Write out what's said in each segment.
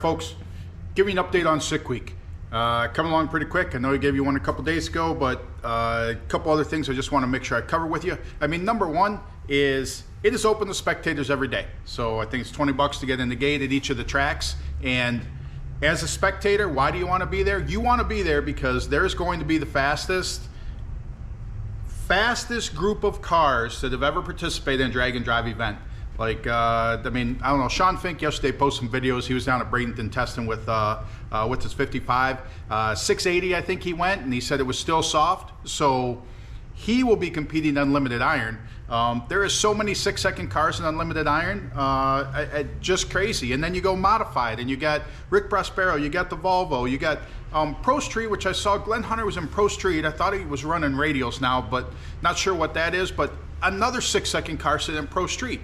Folks, giving an update on Sick Week. Coming along pretty quick. I know I gave you one a couple days ago, but a couple other things I just want to make sure I cover with you. I mean, number one is it is open to spectators every day. So I think it's $20 to get in the gate at each of the tracks. And as a spectator, why do you want to be there? You want to be there because there's going to be the fastest group of cars that have ever participated in a drag and drive event. Like, I mean, I don't know, Sean Fink yesterday posted some videos. He was down at Bradenton testing with his 55. 680, I think he went, and he said it was still soft. So he will be competing unlimited iron. There is so many 6-second cars in unlimited iron, just crazy. And then you go modified, and you got Rick Prospero, you got the Volvo, you got Pro Street, which I saw Glenn Hunter was in Pro Street. I thought he was running radials now, but not sure what that is. But another 6-second car sitting in Pro Street.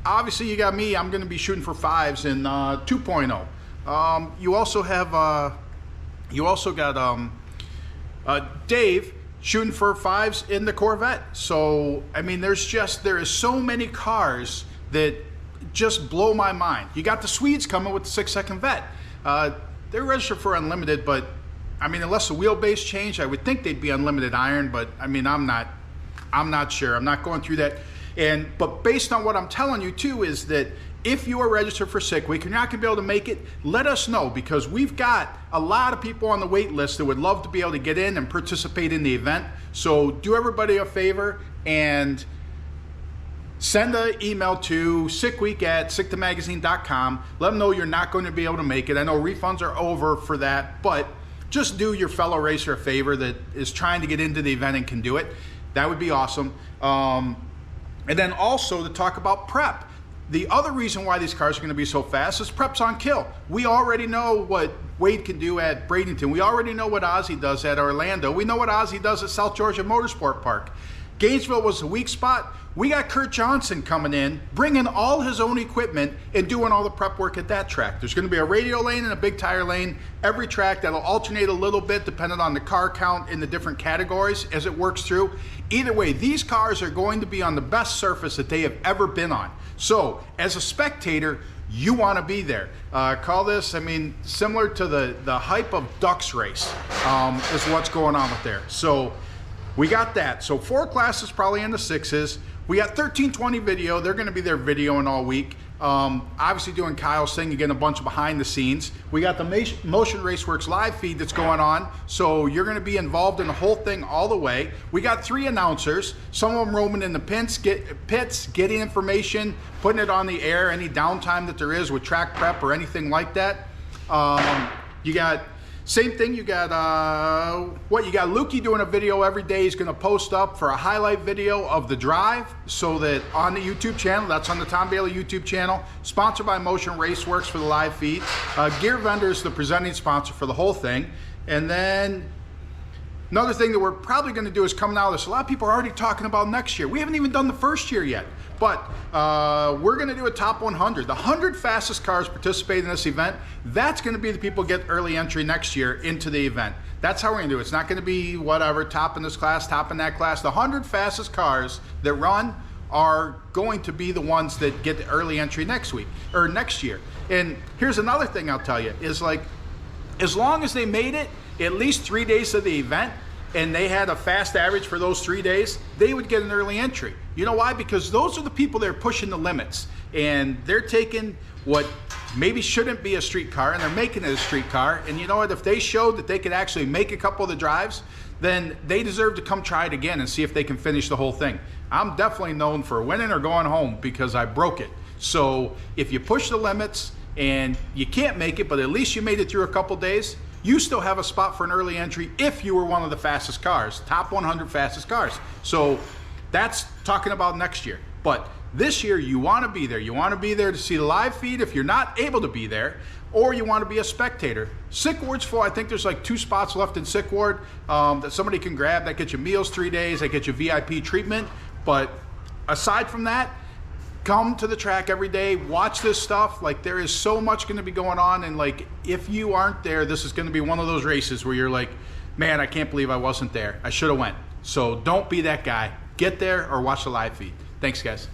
Obviously, you got me. I'm going to be shooting for 5s in 2.0. You also have, Dave shooting for 5s in the Corvette. So, I mean, there is so many cars that just blow my mind. You got the Swedes coming with the 6-second Vet. They're registered for unlimited, but I mean, unless the wheelbase changed, I would think they'd be unlimited iron, but I mean, I'm not sure. I'm not going through that. But based on what I'm telling you too is that if you are registered for Sick Week and you're not going to be able to make it, let us know, because we've got a lot of people on the wait list that would love to be able to get in and participate in the event. So do everybody a favor and send an email to sickweek@sickthemagazine.com. Let them know you're not going to be able to make it. I know refunds are over for that, but just do your fellow racer a favor that is trying to get into the event and can do it. That would be awesome. And then also to talk about prep. The other reason why these cars are going to be so fast is prep's on kill. We already know what Wade can do at Bradenton. We already know what Ozzy does at Orlando. We know what Ozzy does at South Georgia Motorsport Park. Gainesville was a weak spot. We got Kurt Johnson coming in, bringing all his own equipment and doing all the prep work at that track. There's going to be a radial lane and a big tire lane. Every track that'll alternate a little bit depending on the car count in the different categories as it works through. Either way, these cars are going to be on the best surface that they have ever been on. So as a spectator, you want to be there. Call this, I mean, similar to the hype of Ducks race is what's going on with there. So we got that. So 4 classes probably in the 6s. We got 1320 video. They're going to be there videoing all week. Obviously doing Kyle's thing. You get a bunch of behind the scenes. We got the Motion Raceworks live feed that's going on. So you're going to be involved in the whole thing all the way. We got 3 announcers. Some of them roaming in the pits, getting information, putting it on the air, any downtime that there is with track prep or anything like that. You got same thing, you got you got Lukey doing a video every day. He's going to post up for a highlight video of the drive, so that on the YouTube channel, that's on the Tom Bailey YouTube channel, sponsored by Motion Raceworks for the live feed. Gear Vendor is the presenting sponsor for the whole thing. And then another thing that we're probably going to do is coming out of this. A lot of people are already talking about next year. We haven't even done the first year yet, but we're going to do a top 100. The 100 fastest cars participating in this event, that's going to be the people get early entry next year into the event. That's how we're going to do it. It's not going to be whatever, top in this class, top in that class. The 100 fastest cars that run are going to be the ones that get the early entry next week or next year. And here's another thing I'll tell you is, like, as long as they made it at least 3 days of the event, and they had a fast average for those 3 days, they would get an early entry. You know why? Because those are the people that are pushing the limits, and they're taking what maybe shouldn't be a street car and they're making it a street car. And you know what? If they showed that they could actually make a couple of the drives, then they deserve to come try it again and see if they can finish the whole thing. I'm definitely known for winning or going home because I broke it. So if you push the limits and you can't make it, but at least you made it through a couple days, you still have a spot for an early entry if you were one of the fastest cars, top 100 fastest cars. So that's talking about next year. But this year, you want to be there. You want to be there to see the live feed if you're not able to be there, or you want to be a spectator. Sick Ward's full. I think there's like 2 spots left in Sick Ward that somebody can grab. That gets you meals 3 days. That gets you VIP treatment. But aside from that, come to the track every day, watch this stuff. Like, there is so much going to be going on, and like, if you aren't there, this is going to be one of those races where you're like, man, I can't believe I wasn't there. I should have went. So don't be that guy. Get there or watch the live feed. Thanks, guys.